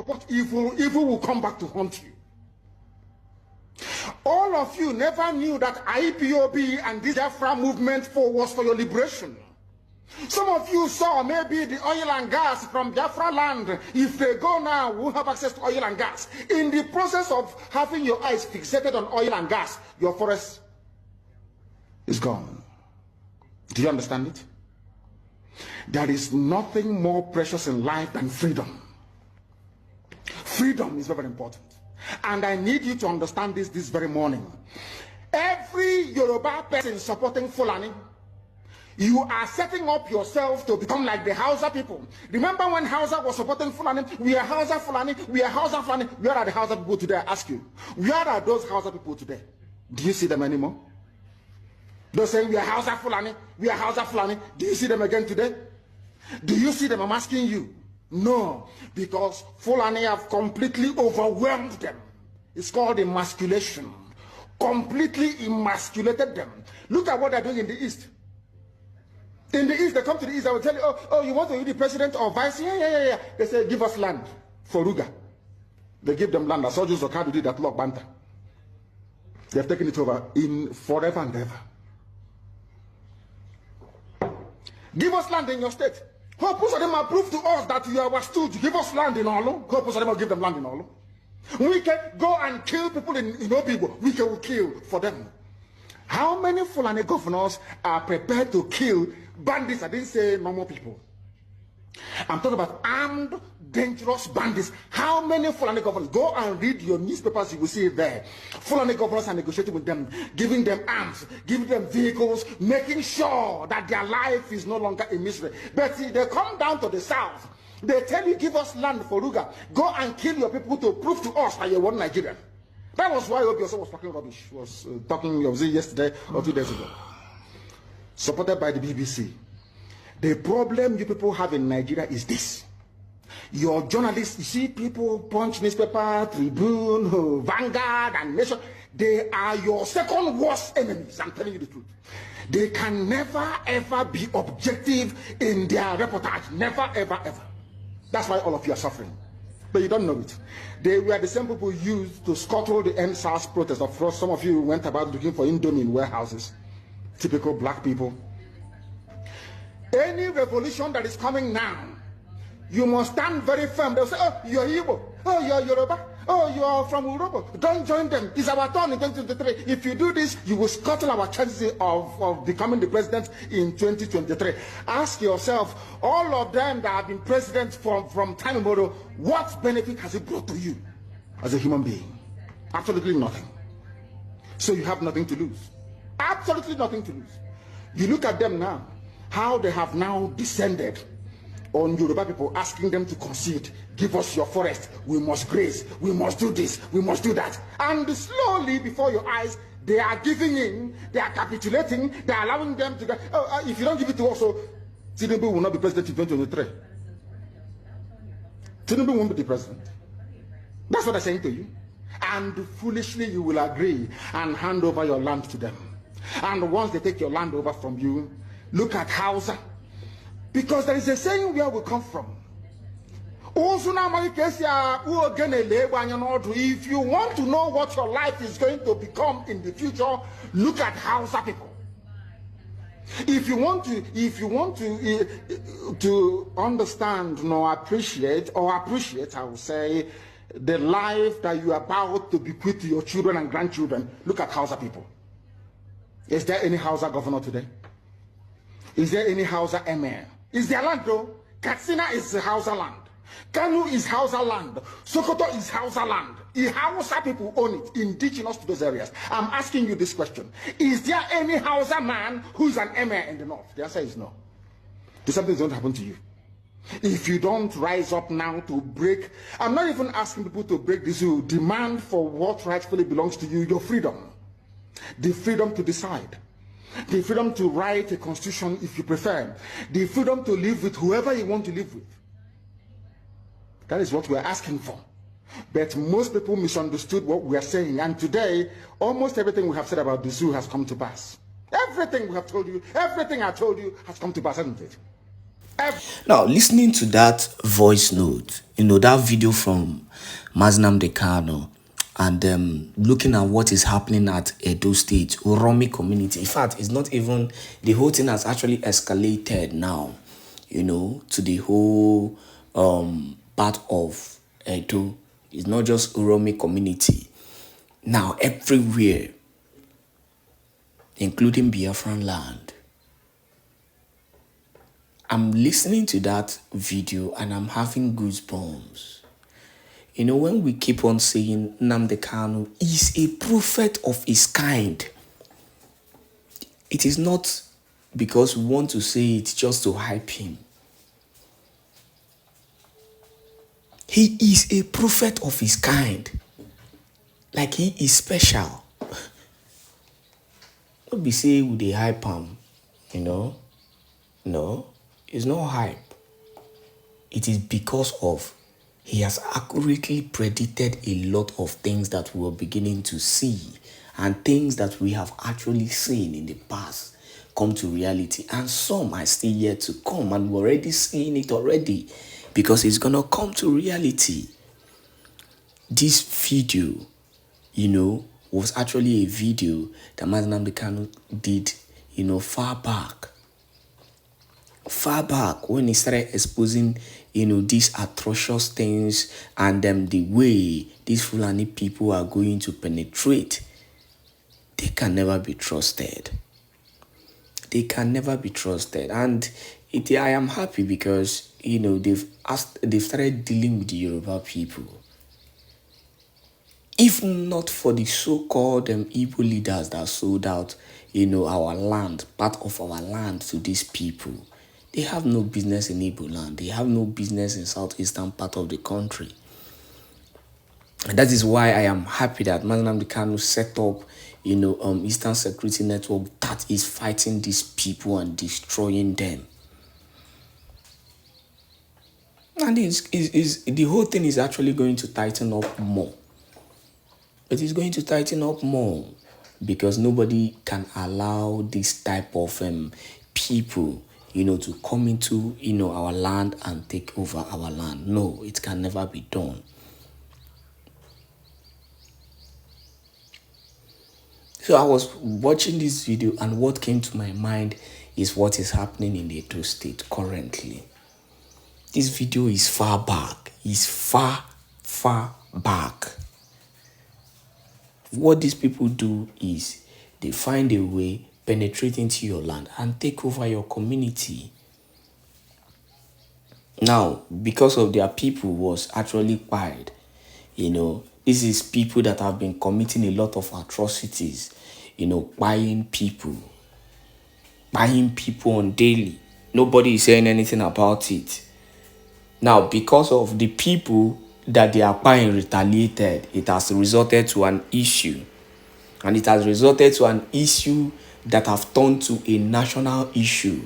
support evil, evil will come back to haunt you. All of you never knew that IPOB and this Biafra movement was for your liberation. Some of you saw maybe the oil and gas from Biafra land. If they go now, we'll have access to oil and gas. In the process of having your eyes fixated on oil and gas, your forest is gone. Do you understand it? There is nothing more precious in life than freedom. Freedom is very important. And I need you to understand this very morning. Every Yoruba person supporting Fulani, you are setting up yourself to become like the Hausa people. Remember when Hausa was supporting Fulani? We are Hausa Fulani, we are Hausa Fulani. Where are the Hausa people today? I ask you. Where are those Hausa people today? Do you see them anymore? They're saying we are Hausa Fulani, we are Hausa Fulani. Do you see them again today? Do you see them? I'm asking you. No, because Fulani have completely overwhelmed them. It's called emasculation. Completely emasculated them. Look at what they're doing in the East. In the East, they come to the East, I will tell you, oh, you want to be the president or vice? Yeah. They say, give us land for Ruga. They give them land. I saw Joseph Kanu did that Lord Banta. They have taken it over in forever and ever. Give us land in your state. Hope of them are proof to us that you are our stooge. Give us land in Olo. Hope of them will give them land in Olo. We can go and kill people in Obibo. We can kill for them. How many Fulani governors are prepared to kill bandits? I didn't say normal people. I'm talking about armed, dangerous bandits. How many Fulani governors? Go and read your newspapers, you will see it there. Fulani governors are negotiating with them, giving them arms, giving them vehicles, making sure that their life is no longer a misery. But see, they come down to the south. They tell you, give us land for Ruga. Go and kill your people to prove to us that you're one Nigerian. That was why Obioso was talking rubbish. Was talking, was it yesterday or 2 days ago? Supported by the BBC. The problem you people have in Nigeria is this. Your journalists, you see people, Punch newspaper, Tribune, Vanguard, and Nation, they are your second worst enemies. I'm telling you the truth. They can never ever be objective in their reportage. Never, ever, ever. That's why all of you are suffering. But you don't know it. They were the same people used to scuttle the NSAS protest. Of course, some of you went about looking for Indomie in warehouses. Typical black people. Any revolution that is coming now, you must stand very firm. They'll say, oh, you're Igbo. Oh, you're Yoruba. Oh, you are from Urobo. Don't join them. It's our turn in 2023. If you do this, you will scuttle our chances of becoming the president in 2023. Ask yourself, all of them that have been president from time immemorial, what benefit has it brought to you as a human being? Absolutely nothing. So you have nothing to lose. Absolutely nothing to lose. You look at them now, how they have now descended on Yoruba people, asking them to concede, give us your forest, we must graze, we must do this, we must do that. And slowly before your eyes, they are giving in, they are capitulating, they are allowing them to go, if you don't give it to us, so Tinubu will not be president in 2023. Tinubu won't be the president. That's what I'm saying to you. And foolishly you will agree and hand over your land to them. And once they take your land over from you, look at Hausa. Because there is a saying where we come from. If you want to know what your life is going to become in the future, look at Hausa people. If you want to understand appreciate, I would say, the life that you are about to bequeath to your children and grandchildren, look at Hausa people. Is there any Hausa governor today? Is there any Hausa emir? Is their land though? Katsina is Hausa land. Kanu is Hausa land. Sokoto is Hausa land. The Hausa people own it, indigenous to those areas. I'm asking you this question. Is there any Hausa man who's an emir in the north? The answer is no. Something's going to happen to you. If you don't rise up now to break, I'm not even asking people to break this, you demand for what rightfully belongs to you, your freedom. The freedom to decide. The freedom to write a constitution if you prefer. The freedom to live with whoever you want to live with. That is what we're asking for. But most people misunderstood what we are saying. And today, almost everything we have said about the zoo has come to pass. Everything we have told you, everything I told you has come to pass, hasn't it? Now, listening to that voice note, that video from Nnamdi Kanu, and looking at what is happening at Edo State, Uromi community. In fact, it's not even, the whole thing has actually escalated now, to the whole part of Edo. It's not just Uromi community. Now, everywhere, including Biafran land. I'm listening to that video and I'm having goosebumps. When we keep on saying Nnamdi Kanu is a prophet of his kind, it is not because we want to say it just to hype him. He is a prophet of his kind. Like he is special. Don't be say with the hype him, No, it's not hype. It is because of he has accurately predicted a lot of things that we're beginning to see and things that we have actually seen in the past come to reality. And some are still yet to come, and we're already seeing it already because it's going to come to reality. This video, was actually a video that Nnamdi Kanu did, far back when he started exposing, these atrocious things and the way these Fulani people are going to penetrate. They can never be trusted. They can never be trusted. And I am happy because, they've started dealing with the Yoruba people. If not for the so-called Igbo leaders that sold out, our land, part of our land to these people, they have no business in Igbo land. They have no business in southeastern part of the country. And that is why I am happy that Nnamdi Kanu set up, Eastern Security Network that is fighting these people and destroying them. And the whole thing is actually going to tighten up more. It is going to tighten up more because nobody can allow this type of people, to come into, our land and take over our land. No, it can never be done. So I was watching this video and what came to my mind is what is happening in the Edo State currently. This video is far back. It's far back. What these people do is they find a way, penetrate into your land and take over your community. Now, because of their people was actually quiet, this is people that have been committing a lot of atrocities, buying people on daily. Nobody is saying anything about it. Now, because of the people that they are buying retaliated, it has resulted to an issue. And it has resulted to an issue that have turned to a national issue,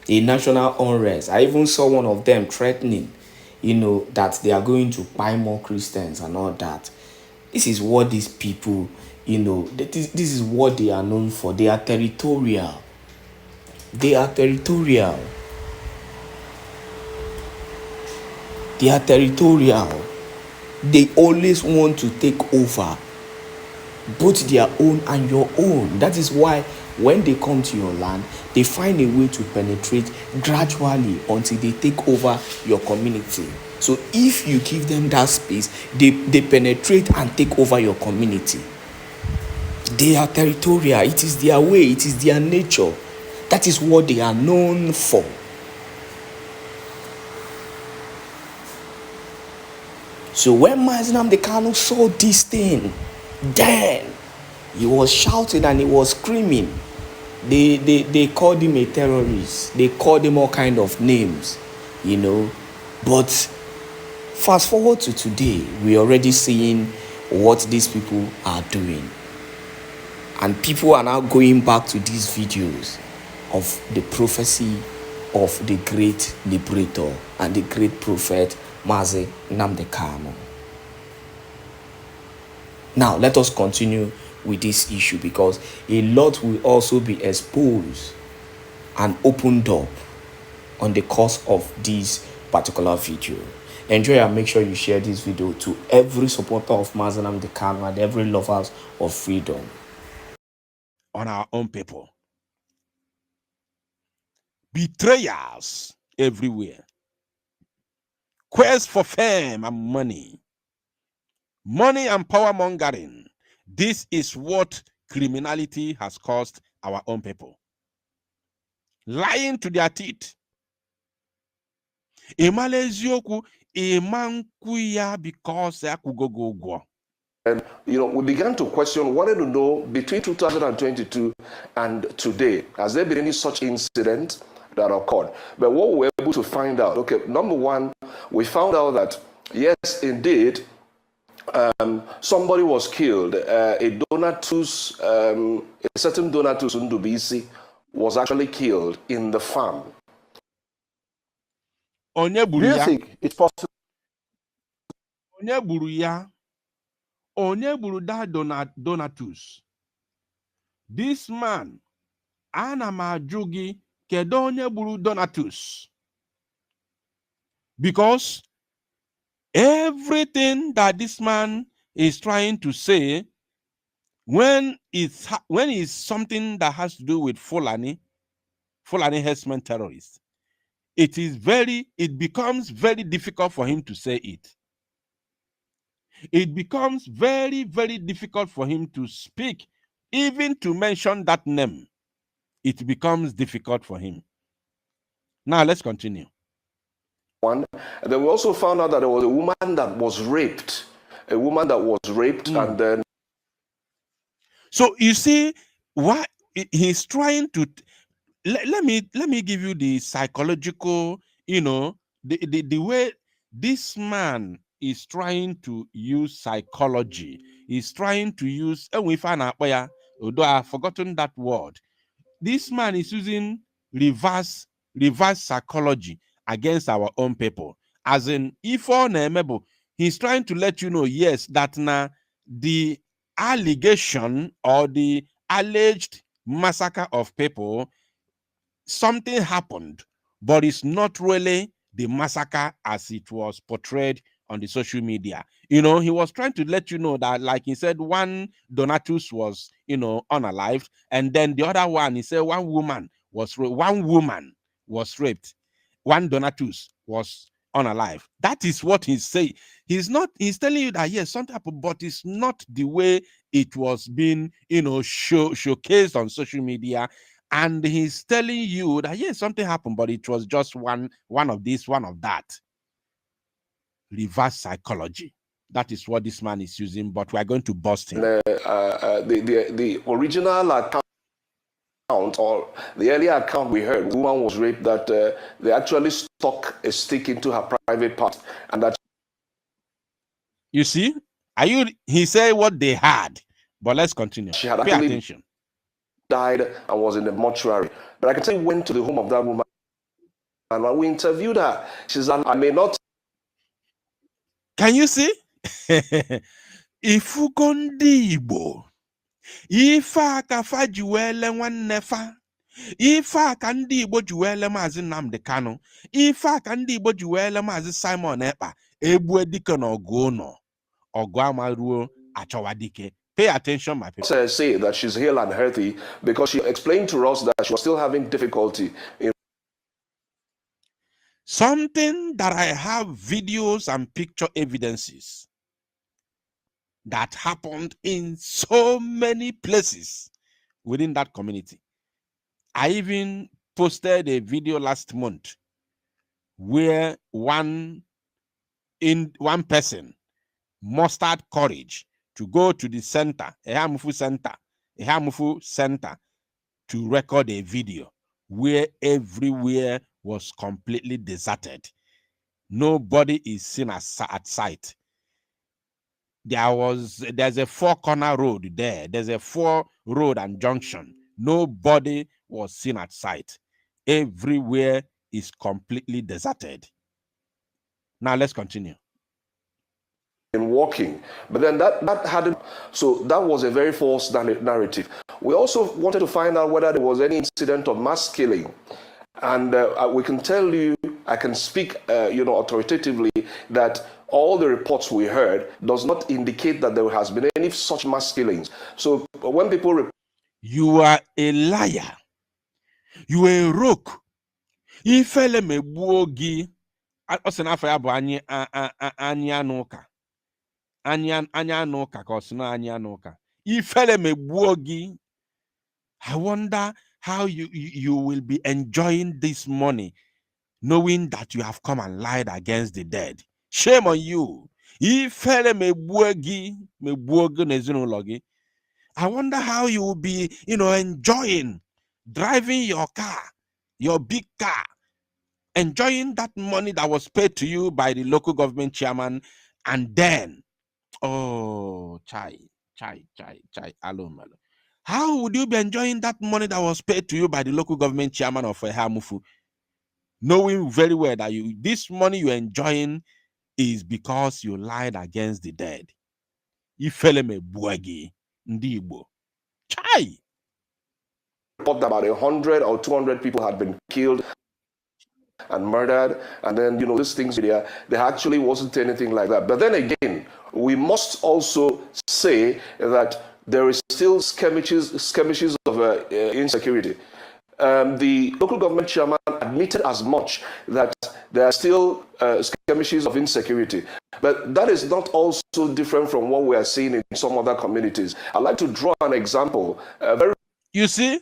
a national unrest. I even saw one of them threatening, that they are going to buy more Christians and all that. This is what these people, this is what they are known for. They are territorial. They are territorial. They are territorial. They always want to take over both their own and your own. That is why when they come to your land, they find a way to penetrate gradually until they take over your community. So if you give them that space, they penetrate and take over your community. They are territorial. It is their way. It is their nature. That is what they are known for. So when Nnamdi Kanu saw this thing, then he was shouting and he was screaming. They called him a terrorist. They called him all kind of names, But fast forward to today, we're already seeing what these people are doing. And people are now going back to these videos of the prophecy of the great liberator and the great prophet Nnamdi Kanu. Now, let us continue with this issue because a lot will also be exposed and opened up. on the course of this particular video. Enjoy and make sure you share this video to every supporter of Nnamdi Kanu and every lover of freedom. On our own people. Betrayals everywhere. Quest for fame and money. Money and power mongering. This is what criminality has caused our own people. Lying to their teeth. Emalezioku emankuya because akugogo. And, we began to question, wanted to know between 2022 and today, has there been any such incident that occurred? But what we were able to find out, okay, number one, we found out that, yes, indeed, somebody was killed. A certain Donatus Ndubisi was actually killed in the farm. Do you think it's possible? Donatus. This man, Anamajugi, Kedonye Buru Donatus. Because everything that this man is trying to say, when it's something that has to do with Fulani herdsmen terrorists, it becomes very difficult for him to say it. It becomes very, very difficult for him to speak, even to mention that name. It becomes difficult for him. Now let's continue. One. And then we also found out that there was a woman that was raped. And then. So you see, what he's trying to. Let me give you the psychological, the way this man is trying to use psychology. He's trying to use, although I've forgotten that word. This man is using reverse psychology against our own people. As in, if he's trying to let you know, yes, that now the allegation or the alleged massacre of people, something happened, but it's not really the massacre as it was portrayed on the social media. He was trying to let you know that, like he said, one Donatus was, unalived, and then the other one, he said one woman was raped. One Donatus was unalive. That is what he's saying. He's telling you that, yes, something happened, but it's not the way it was being, showcased on social media. And he's telling you that, yes, something happened, but it was just one of this, one of that. Reverse psychology. That is what this man is using, but we're going to bust him. The original account, or the earlier account we heard, the woman was raped, that they actually stuck a stick into her private part, and that. You see, he said what they had, but let's continue. She had Pay actually attention. Died and was in the mortuary. But I can say we went to the home of that woman, and when we interviewed her, she said, I may not. Can you see? Ifukondibo. Ifa kafa juwele nwannefa. Ifa ka ndị Igbo juwele Maazị Nnamdi Kanu. Ifa ka ndị Igbo juwele Maazị Simon Ekpa. Ebue dike na ọgụ ụnọ. Ọgụ amaruo achọwa dike. Pay attention, my people. Say that she's hale and healthy, because she explained to us that she was still having difficulty in. Something that I have videos and picture evidences that happened in so many places within that community. I even posted a video last month where one person mustered courage to go to the center, Ehamufu Center, to record a video where everywhere was completely deserted. Nobody is seen at sight. There's a 4-corner road there. There's a 4-road and junction. Nobody was seen at sight. Everywhere is completely deserted. Now let's continue. In walking, but then that hadn't. So that was a very false narrative. We also wanted to find out whether there was any incident of mass killing, And we can tell you, I can speak, authoritatively that all the reports we heard does not indicate that there has been any such mass killings. So when people You are a liar. You are a rogue. Ifele megbuo gị. Ọ sị n'afọ ya bụ anyị anụ ụka. Anyị anụ ụka ka ọ sị na anyị anụ ụka. Ifele megbuo gị. I wonder how you will be enjoying this money, knowing that you have come and lied against the dead. Shame on you. Ifele megbuo gị n'ezinụlọ gị. I wonder how you will be, enjoying driving your car, your big car, enjoying that money that was paid to you by the local government chairman, and then, oh, chai, alone. How would you be enjoying that money that was paid to you by the local government chairman of Hamufu, knowing very well that this money you're enjoying is because you lied against the dead? Ifele me buagi ndi Igbo. Chai. Report that about 100 or 200 people had been killed and murdered, and then these things there actually wasn't anything like that. But then again, we must also say that there is still skirmishes of insecurity. The local government chairman admitted as much, that there are still skirmishes of insecurity. But that is not also different from what we are seeing in some other communities. I'd like to draw an example. You see?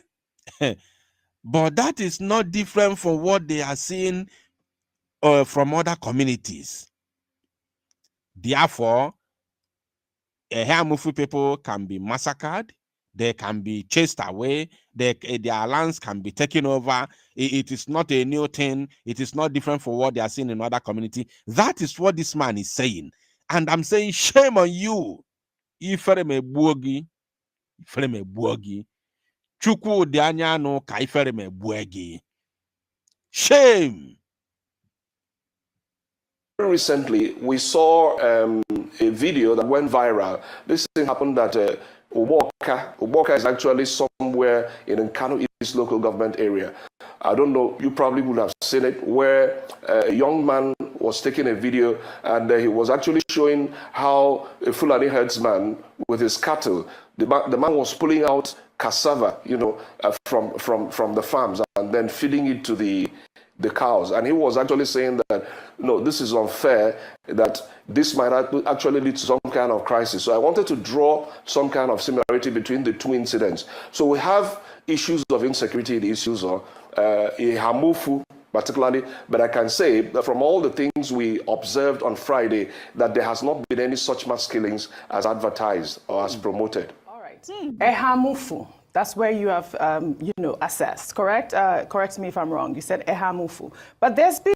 But that is not different from what they are seeing from other communities. Therefore, Hamufu people can be massacred. They can be chased away. Their lands can be taken over. It is not a new thing. It is not different from what they are seeing in other community. That is what this man is saying. And I'm saying, shame on you. Ifere me buogi. Chukwu di anya no ka ifere me buogi. Shame. Recently, we saw a video that went viral. This thing happened at Uboka is actually somewhere in Kanu East local government area. I don't know, you probably would have seen it, where a young man was taking a video, and he was actually showing how a Fulani herdsman with his cattle, the man was pulling out cassava, from the farms and then feeding it to the cows. And he was actually saying that, no, this is unfair, that this might actually lead to some kind of crisis. So I wanted to draw some kind of similarity between the two incidents. So we have issues of insecurity, the issues of Hamufu particularly, but I can say that from all the things we observed on Friday, that there has not been any such mass killings as advertised or as promoted. All right. Hamufu. That's where you have, assessed, correct? Correct me if I'm wrong. You said Ehamufu. But there's been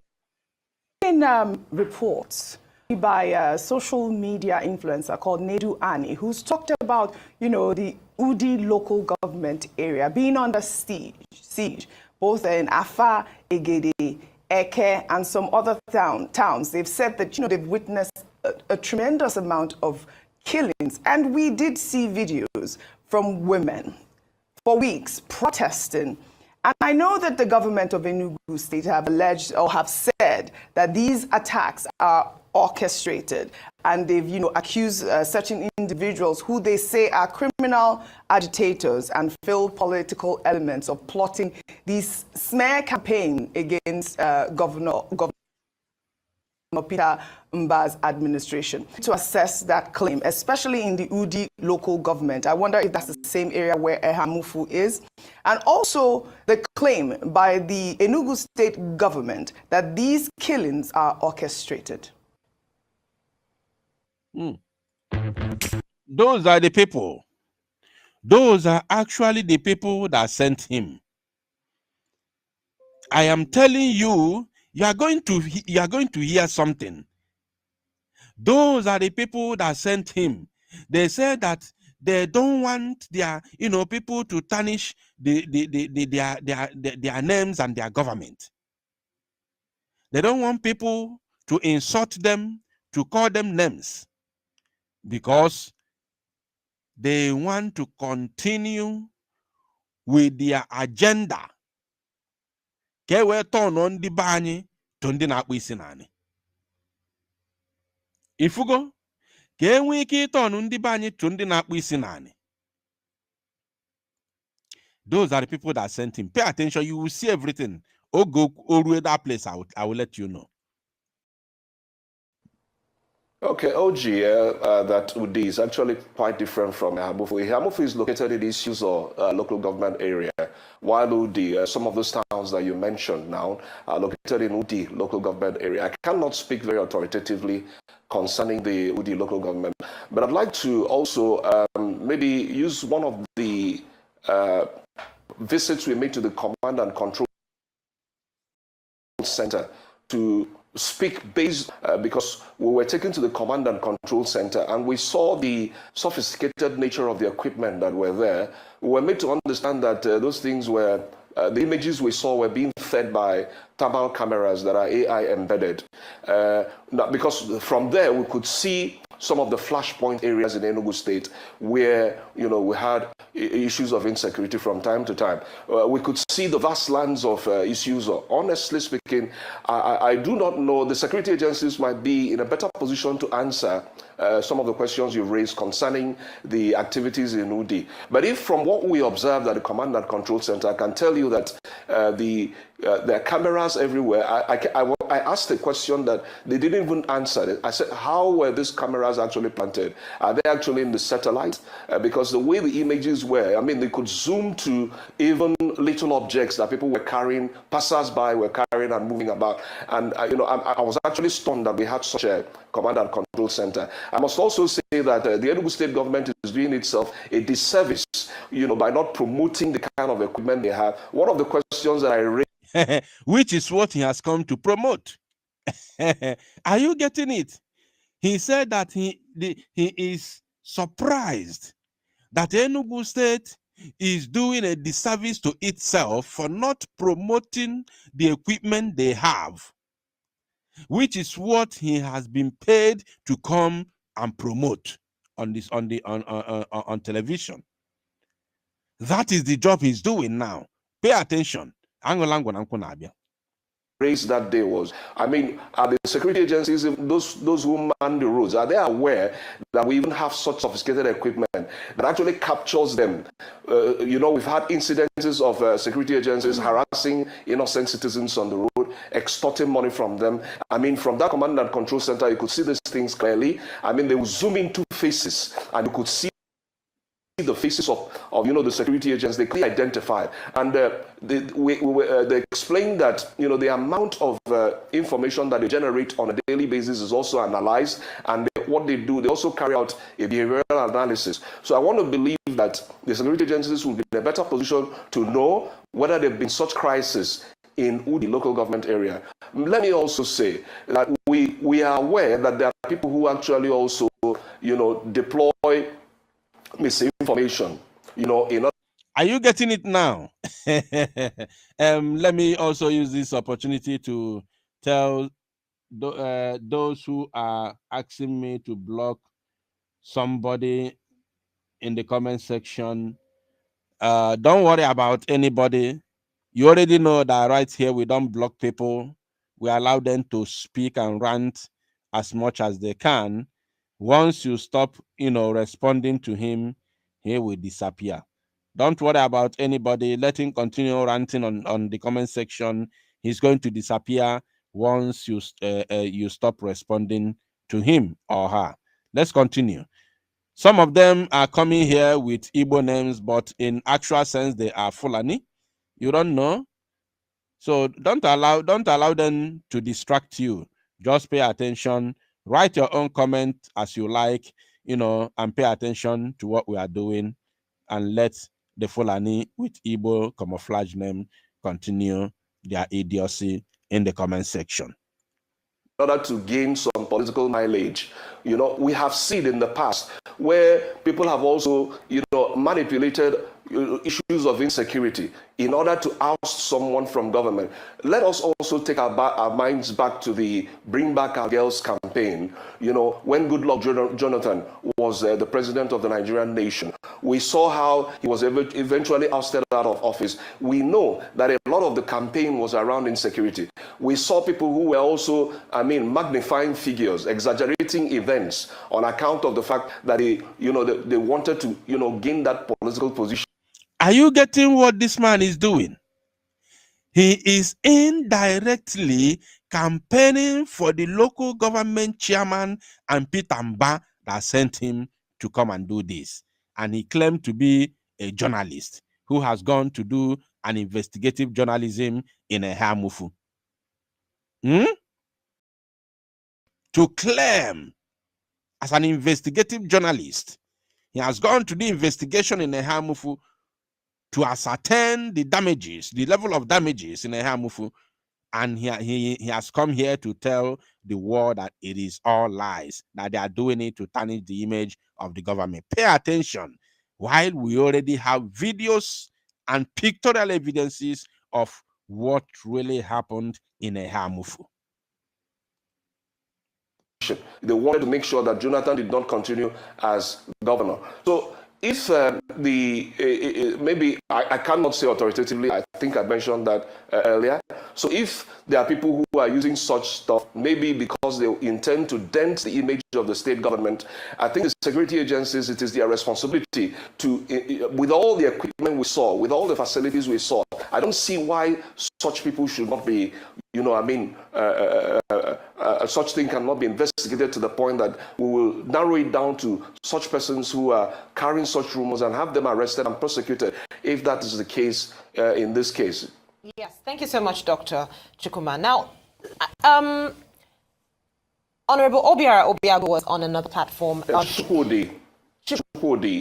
reports by a social media influencer called Nnamdi, who's talked about, the Udi local government area being under siege, both in Afa, Egede, Eke, and some other towns. They've said that, they've witnessed a tremendous amount of killings. And we did see videos from women for weeks protesting. And I know that the government of Enugu State have alleged or have said that these attacks are orchestrated, and they've accused certain individuals who they say are criminal agitators and fill political elements of plotting this smear campaign against Governor Peter Mba's administration. To assess that claim, especially in the Udi local government, I wonder if that's the same area where Ehamufu is. And also the claim by the Enugu state government that these killings are orchestrated. Those are the people. Those are actually the people that sent him. I am telling you, you are going to hear something. Those are the people that sent him. They said that they don't want their people to tarnish their names and their government. They don't want people to insult them, to call them names, because they want to continue with their agenda ka e wee tọnụọ ndị be anyị to ndị na-akpụ isi n'anị. Ifugo ka e nwee ike ịtọnụ ndị be anyị to ndị na-akpụ isi n'anị. Those are the people that sent him. Pay attention, you will see everything. Go over that place, I will let you know. Okay, OG, that Udi is actually quite different from Hamufu. Hamufu is located in issues or local government area, while Udi, some of those towns that you mentioned now, are located in Udi local government area. I cannot speak very authoritatively concerning the Udi local government, but I'd like to also maybe use one of the visits we made to the Command and Control Center to speak based because we were taken to the Command and Control Center and we saw the sophisticated nature of the equipment that were there. We were made to understand that those things were, the images we saw were being fed by thermal cameras that are AI embedded. Because from there we could see some of the flashpoint areas in Enugu State where, we had issues of insecurity from time to time. We could see the vast lands of issues. Honestly speaking, I do not know. The security agencies might be in a better position to answer some of the questions you've raised concerning the activities in Udi. But if from what we observed at the Command and Control Center, I can tell you that there are cameras everywhere. I asked a question that they didn't even answer. I said, how were these cameras actually planted? Are they actually in the satellite? Because the way the images were, I mean, they could zoom to even little objects that people were carrying, passers-by were carrying and moving about. And, I was actually stunned that we had such a Command and Control Center. I must also say that the Enugu State government is doing itself a disservice, by not promoting the kind of equipment they have. One of the questions that I raised, which is what he has come to promote. Are you getting it? He said that he is surprised that Enugu State is doing a disservice to itself for not promoting the equipment they have, which is what he has been paid to come and promote on television. That is the job he's doing now. Pay attention. Raised that day was, are the security agencies, those who man the roads, are they aware that we even have such sophisticated equipment that actually captures them? We've had incidences of security agencies harassing innocent citizens on the road, extorting money from them. From that Command and Control Center, you could see these things clearly. They would zoom into faces and you could see the faces of the security agents. They clearly identified, and they explained that the amount of information that they generate on a daily basis is also analyzed, and what they do, they also carry out a behavioral analysis. So I want to believe that the security agencies will be in a better position to know whether there have been such crisis in Udi local government area. Let me also say that we are aware that there are people who actually also deploy misinformation, Are you getting it now? Let me also use this opportunity to tell those who are asking me to block somebody in the comment section. Don't worry about anybody. You already know that right here we don't block people. We allow them to speak and rant as much as they can. Once you stop, responding to him, he will disappear. Don't worry about anybody. Let him continue ranting on the comment section. He's going to disappear once you stop responding to him or her. Let's continue. Some of them are coming here with Igbo names, but in actual sense, they are Fulani. You don't know. So don't allow them to distract you. Just pay attention. Write your own comment as you like, and pay attention to what we are doing, and let the Fulani with Igbo camouflage name continue their idiocy in the comment section. In order to gain some political mileage. We have seen in the past where people have also, manipulated issues of insecurity in order to oust someone from government. Let us also take our minds back to the Bring Back Our Girls campaign, when Goodluck Jonathan was the president of the Nigerian nation. We saw how he was eventually ousted out of office. We know that a lot of the campaign was around insecurity. We saw people who were also, magnifying figures, exaggerating events on account of the fact that they wanted to, gain that political position. Are you getting what this man is doing? He is indirectly campaigning for the local government chairman and Peter Mba that sent him to come and do this. And he claimed to be a journalist who has gone to do an investigative journalism in a Hamufu. To claim as an investigative journalist, he has gone to the investigation in a Hamufu to ascertain the damages, the level of damages in a Hamufu. And he has come here to tell the world that it is all lies, that they are doing it to tarnish the image of the government. Pay attention, while we already have videos and pictorial evidences of what really happened in a Hamufu. They wanted to make sure that Jonathan did not continue as governor. So if maybe I cannot say authoritatively, I think I mentioned that earlier. So if there are people who are using such stuff, maybe because they intend to dent the image of the state government, I think the security agencies, it is their responsibility to, with all the equipment we saw, with all the facilities we saw, I don't see why such people should not be, such thing cannot be investigated to the point that we will narrow it down to such persons who are carrying such rumors and have them arrested and prosecuted, if that is the case in this case. Yes, thank you so much, Dr. Chukwuma. Now, Honorable Obiago was on another platform. Chukwudi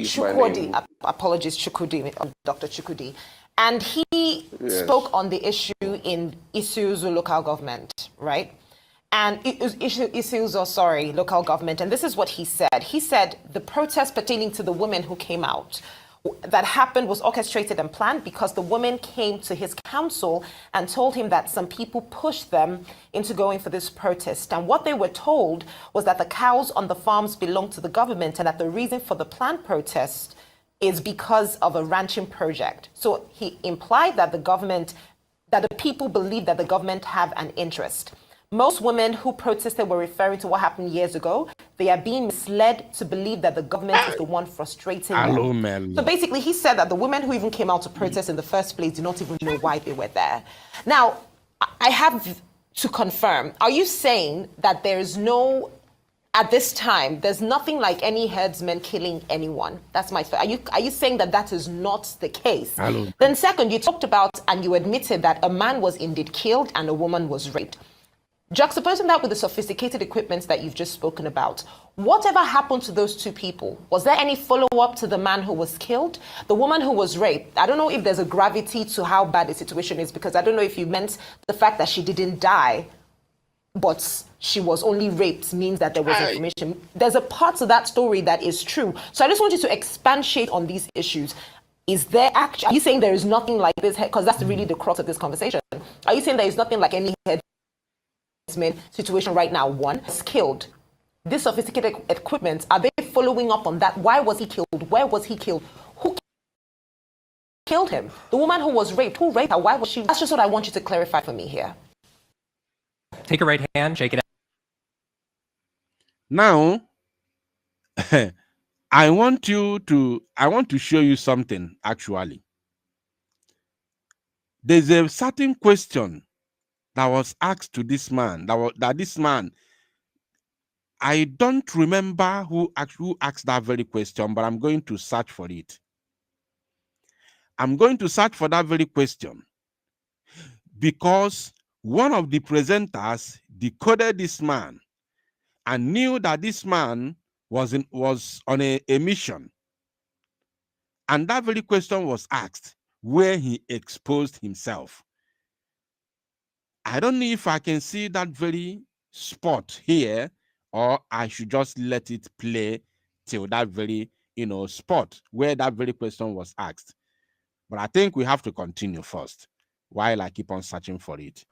is my name. Apologies, Chukwudi, Dr. Chukwudi. And he spoke on the issue in Isuzu local government, right? And Isuzu, local government. And this is what he said. He said the protest pertaining to the women who came out that happened was orchestrated and planned because the women came to his council and told him that some people pushed them into going for this protest. And what they were told was that the cows on the farms belonged to the government and that the reason for the planned protest is because of a ranching project. So he implied that the people believe that the government have an interest. Most women who protested were referring to what happened years ago. They are being misled to believe that the government is the one frustrating them. So basically, he said that the women who even came out to protest in the first place do not even know why they were there. Now, I have to confirm, are you saying that there's no, at this time, there's nothing like any herdsmen killing anyone? That's my first. Are you saying that that is not the case? Then second, you talked about and you admitted that a man was indeed killed and a woman was raped. Juxtaposing that with the sophisticated equipment that you've just spoken about, whatever happened to those two people? Was there any follow-up to the man who was killed? The woman who was raped, I don't know if there's a gravity to how bad the situation is, because I don't know if you meant the fact that she didn't die, but she was only raped means that there was information. There's a part to that story that is true. So I just want you to expatiate on these issues. Is there actually, are you saying there is nothing like this? Because that's really the crux of this conversation. Are you saying there is nothing like any situation right now? One is killed. This sophisticated equipment, are they following up on that? Why was he killed? Where was he killed? Who killed him? The woman who was raped, who raped her? Why was she? That's just what I want you to clarify for me here. Take a right hand, shake it out. Now, I want to show you something, actually. There's a certain question that was asked to this man, I don't remember who asked that very question, but I'm going to search for it. I'm going to search for that very question because one of the presenters decoded this man and knew that this man was on a mission. And that very question was asked where he exposed himself. I don't know if I can see that very spot here, or I should just let it play till that very, spot where that very question was asked. But I think we have to continue first while I keep on searching for it.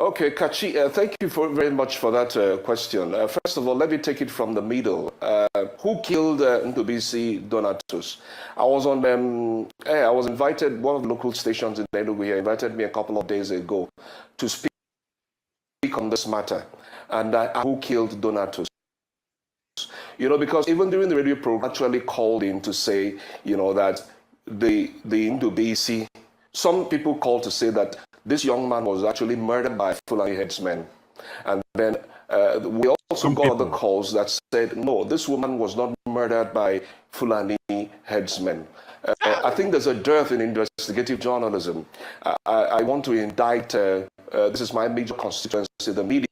Okay, Kachi, thank you very much for that question. First of all, let me take it from the middle. Who killed Ndubisi Donatus? I was on I was invited, one of the local stations in Enugu here invited me a couple of days ago to speak on this matter. And who killed Donatus? You know, because even during the radio program, actually called in to say, you know, that the Ndubisi, some people called to say that this young man was actually murdered by Fulani headsmen. And then we also got other calls that said, no, this woman was not murdered by Fulani headsmen. I think there's a dearth in investigative journalism. I want to indict, this is my major constituency, the media.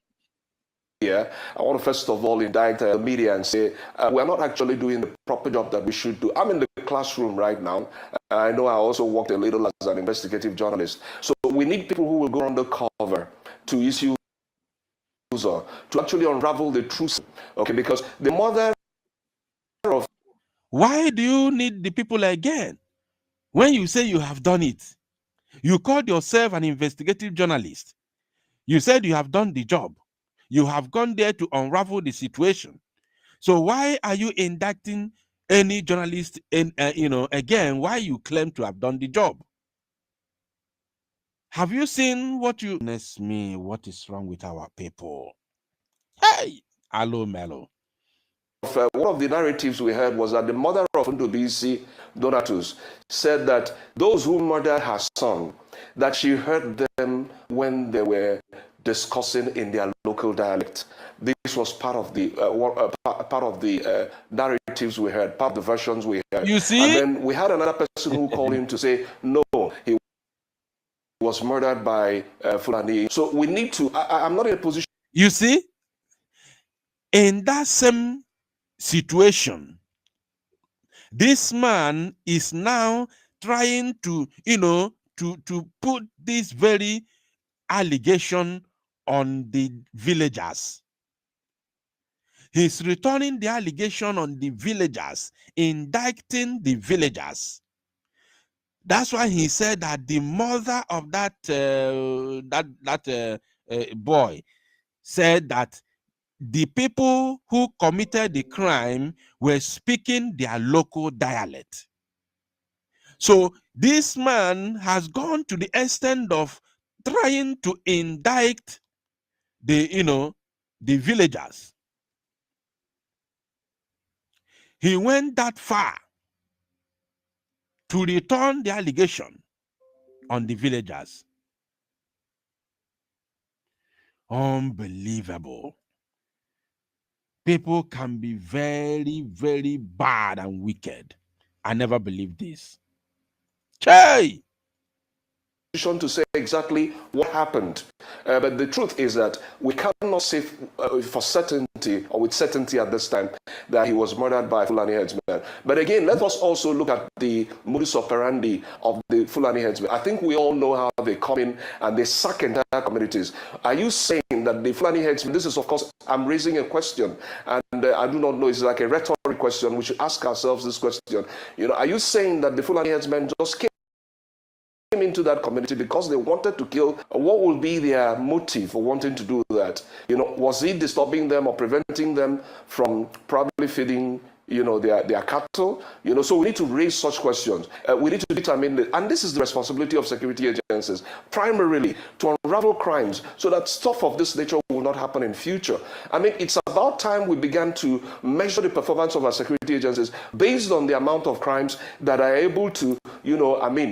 I want to first of all indict the media and say, we're not actually doing the proper job that we should do. I'm in the classroom right now. I know I also worked a little as an investigative journalist. So we need people who will go undercover to issue to actually unravel the truth. Okay, because the mother of... Why do you need the people again? When you say you have done it, you called yourself an investigative journalist. You said you have done the job. You have gone there to unravel the situation. So why are you indicting any journalist in, again, why you claim to have done the job? Have you seen what you... Goodness me, what is wrong with our people? Hey, hello, Mello. One of the narratives we heard was that the mother of Ndubisi Donatus said that those who murdered her son, that she heard them when they were discussing in their local dialect. This was part of the narratives we heard, part of the versions we heard. You see? And then we had another person who called him to say, no, he was murdered by Fulani. So we need to, I'm not in a position. You see? In that same situation, this man is now trying to, to put this very allegation on the villagers. He's returning the allegation on the villagers, indicting the villagers. That's why he said that the mother of that boy said that the people who committed the crime were speaking their local dialect. So this man has gone to the extent of trying to indict the villagers. He went that far to return the allegation on the villagers. Unbelievable. People can be very, very bad and wicked. I never believed this. Hey! To say exactly what happened, but the truth is that we cannot say for certainty or with certainty at this time that he was murdered by Fulani headsmen. But again, let us also look at the modus operandi of the Fulani headsmen. I think we all know how they come in and they sack entire communities. Are you saying that the Fulani headsmen, this is of course, I'm raising a question, and I do not know, it's like a rhetoric question. We should ask ourselves this question. Are you saying that the Fulani headsmen just came into that community because they wanted to kill? What will be their motive for wanting to do that? Was it disturbing them or preventing them from probably feeding their cattle? So we need to raise such questions. We need to determine that, and this is the responsibility of security agencies, primarily to unravel crimes so that stuff of this nature will not happen in future. I mean, it's about time we began to measure the performance of our security agencies based on the amount of crimes that are able to,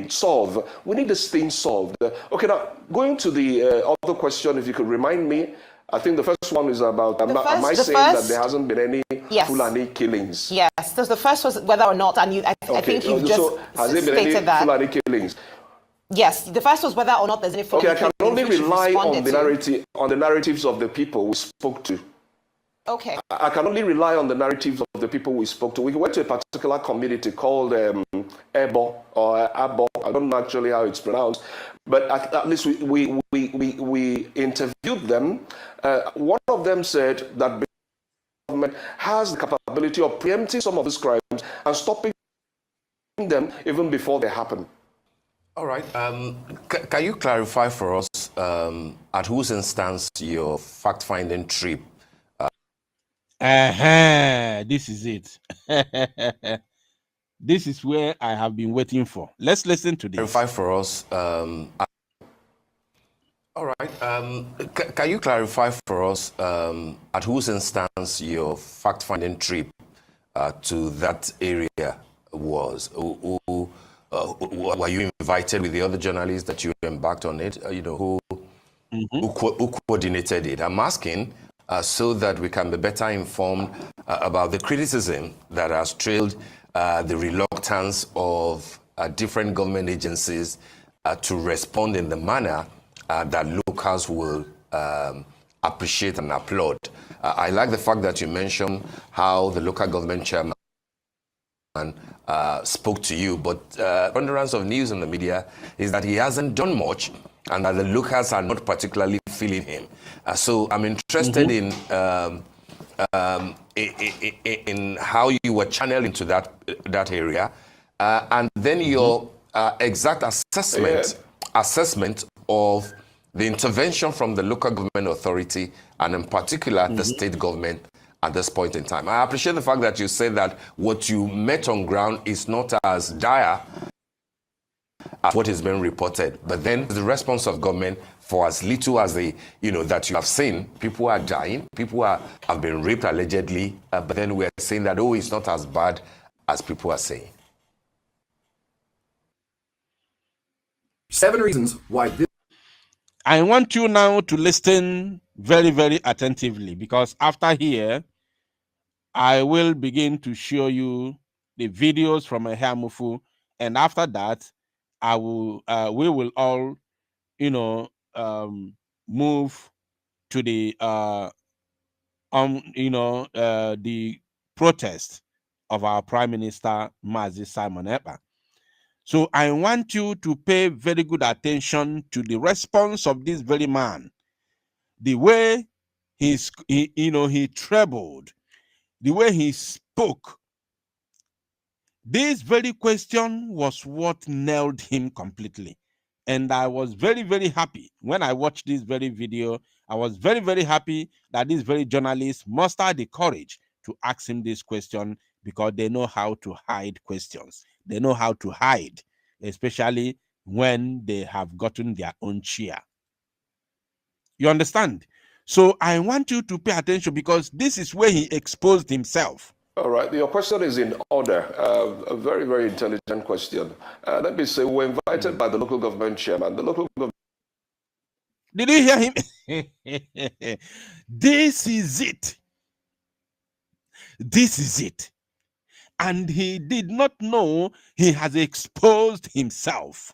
solve. We need this thing solved. Okay, now, going to the other question, if you could remind me, I think the first one is about, am I saying that there hasn't been any Fulani killings? Yes, so the first was whether or not, and I think you just has there been any Fulani killings? Yes, the first was whether or not there's any Fulani killings. Okay, I can only rely on the narratives of the people we spoke to. Okay. I can only rely on the narratives of the people we spoke to. We went to a particular community called Ebo or Abo. I don't know actually how it's pronounced, but at least we interviewed them. One of them said that the government has the capability of preempting some of these crimes and stopping them even before they happen. All right. Can you clarify for us at whose instance your fact-finding trip? This is it. This is where I have been waiting for. Let's listen to this. Clarify for us. All right. Can you clarify for us at whose instance your fact-finding trip to that area was? Were you invited with the other journalists that you embarked on it? Who coordinated it? I'm asking so that we can be better informed about the criticism that has trailed the reluctance of different government agencies to respond in the manner that locals will appreciate and applaud. I like the fact that you mentioned how the local government chairman spoke to you, but preponderance of news in the media is that he hasn't done much and that the locals are not particularly feeling him. So I'm interested in how you were channeled into that area, and then your exact assessment of the intervention from the local government authority, and in particular the state government at this point in time. I appreciate the fact that you said that what you met on ground is not as dire as what is being reported, but then the response of government for as little as that you have seen, people are dying, people have been raped allegedly, but then we're saying that, oh, it's not as bad as people are saying. 7 reasons why this. I want you now to listen very, very attentively, because after here, I will begin to show you the videos from Ehamufu, and after that, we will all, move to the, the protest of our Prime Minister, Mazi Simon Ekpa. So I want you to pay very good attention to the response of this very man, the way he trebled, the way he spoke. This very question was what nailed him completely. And I was very, very happy when I watched this very video. I was very, very happy that this very journalist mustered the courage to ask him this question, because they know how to hide questions. They know how to hide, especially when they have gotten their own share. You understand? So I want you to pay attention, because this is where he exposed himself. All right, your question is in order. A very, very intelligent question. Let me say, we were invited by the local government chairman. The local government. Did you hear him? This is it. This is it. And he did not know he has exposed himself.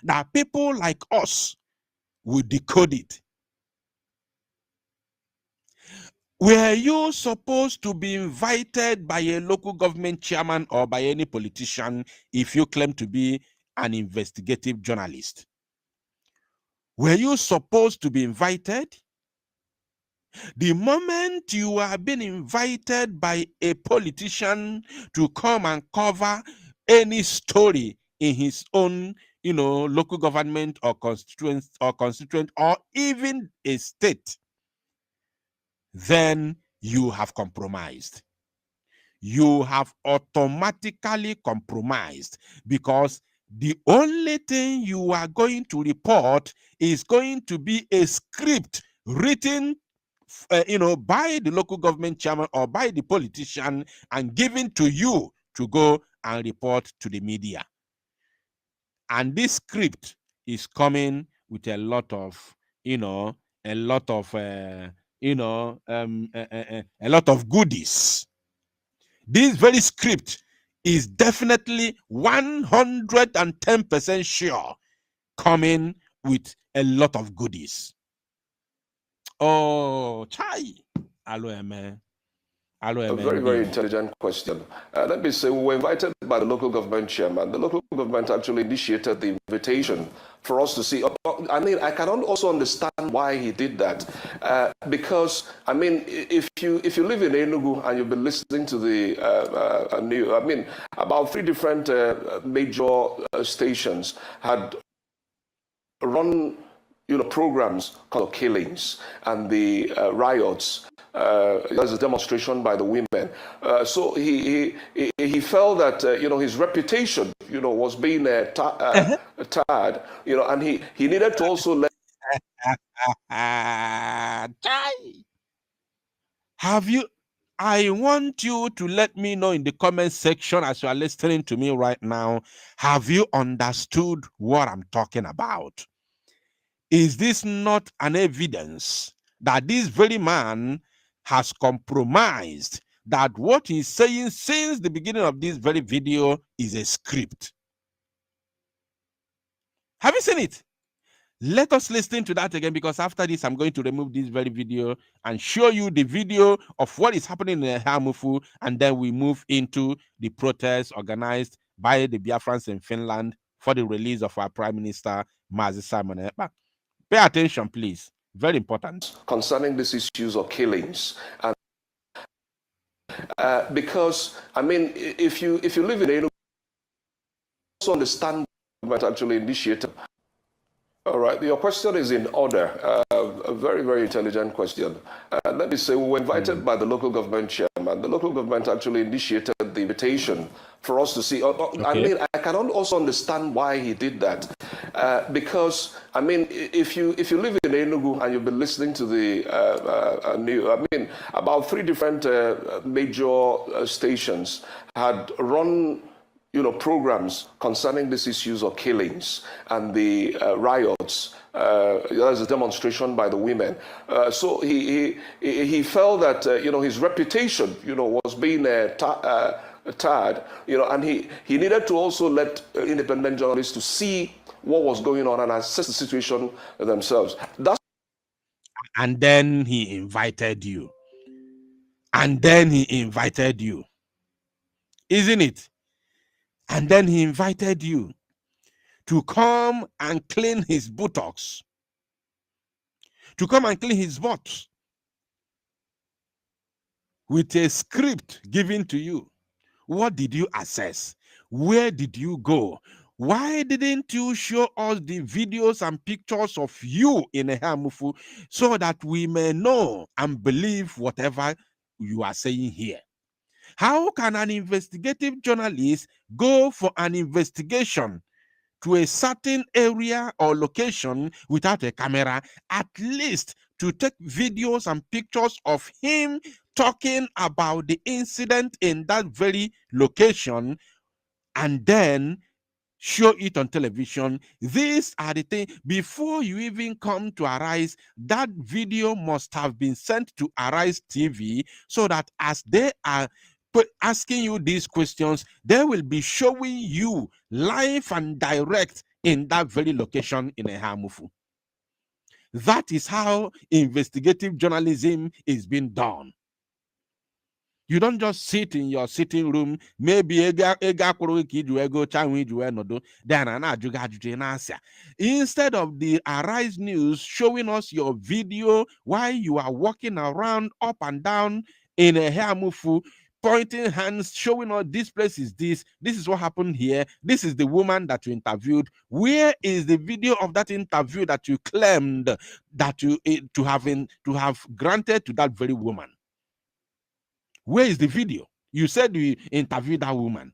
Now, people like us will decode it. Were you supposed to be invited by a local government chairman or by any politician if you claim to be an investigative journalist? Were you supposed to be invited? The moment you are being invited by a politician to come and cover any story in his own, local government or constituent or even a state, then you have compromised. You have automatically compromised, because the only thing you are going to report is going to be a script written by the local government chairman or by the politician and given to you to go and report to the media. And this script is coming with a lot of, a lot of goodies. This very script is definitely 110% sure coming with a lot of goodies. Oh, chai. Hello, man. A very, very intelligent question. Let me say, we were invited by the local government chairman. The local government actually initiated the invitation for us to see. I mean, I can also understand why he did that. Because, I mean, if you live in Enugu and you've been listening to the about 3 different major stations had run programs called killings and the riots. There's a demonstration by the women. So he felt that his reputation was being tarred, and he needed to also let. Have you? I want you to let me know in the comment section as you are listening to me right now. Have you understood what I'm talking about? Is this not an evidence that this very man has compromised, that what he's saying since the beginning of this very video is a script? Have you seen it? Let us listen to that again, because after this, I'm going to remove this very video and show you the video of what is happening in Hamufu, and then we move into the protests organized by the Biafrans in Finland for the release of our Prime Minister, Mazi Simon Ekpa. Pay attention, please. Very important. Concerning these issues of killings. And because, I mean, if you live in Enugu, also understand what actually initiated. All right, your question is in order. A very, very intelligent question. Let me say, we were invited by the local government chairman. The local government actually initiated the invitation for us to see. I mean, I can also understand why he did that. Because, I mean, if you live in Enugu and you've been listening to the about 3 different major stations had run programs concerning these issues of killings and the riots. There's a demonstration by the women. So he felt that his reputation was being tarred, and he needed to also let independent journalists to see what was going on and assess the situation themselves. And then he invited you. And then he invited you. Isn't it? And then he invited you to come and clean his buttocks, to come and clean his butt with a script given to you. What did you assess? Where did you go? Why didn't you show us the videos and pictures of you in a Hamufu so that we may know and believe whatever you are saying here? How can an investigative journalist go for an investigation to a certain area or location without a camera, at least to take videos and pictures of him talking about the incident in that very location, and then show it on television? These are the things. Before you even come to Arise, that video must have been sent to Arise TV, so that as they are asking you these questions, they will be showing you live and direct in that very location in Ehamufu. That is how investigative journalism is being done. You don't just sit in your sitting room, maybe instead of the Arise News showing us your video while you are walking around up and down in a Hamufu, pointing hands, showing us this place is this is what happened here, this is the woman that you interviewed. Where is the video of that interview that you claimed that you to have granted to that very woman? Where is the video? You said you interviewed that woman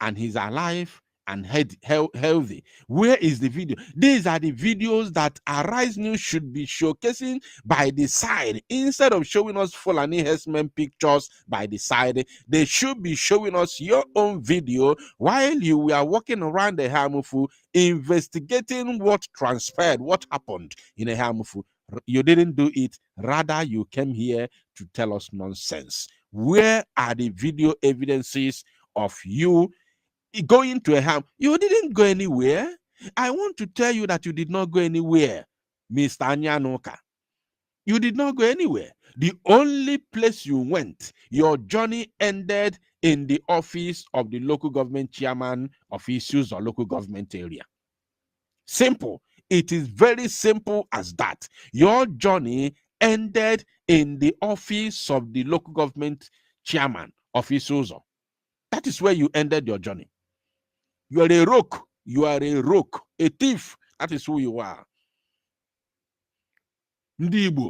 and he's alive and healthy. Where is the video? These are the videos that Arise News should be showcasing by the side. Instead of showing us Fulani herdsmen pictures by the side, they should be showing us your own video while you were walking around the Hamufu, investigating what transpired, what happened in a Hamufu. You didn't do it. Rather, you came here to tell us nonsense. Where are the video evidences of you going to a ham? You didn't go anywhere. I want to tell you that you did not go anywhere, Mr. Anyanoka. You did not go anywhere. The only place you went, your journey ended in the office of the local government chairman of issues or local government area. Simple. It is very simple as that. Your journey ended in the office of the local government chairman of Isuzo. That is where you ended your journey. You are a rogue. You are a rogue, a thief. That is who you are. Ndị Igbo.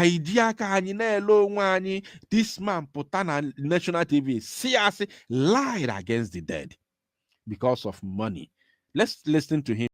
Idea ka anyị na-ele onwe anyị, this man pụta na national TV, see us lied against the dead because of money. Let's listen to him.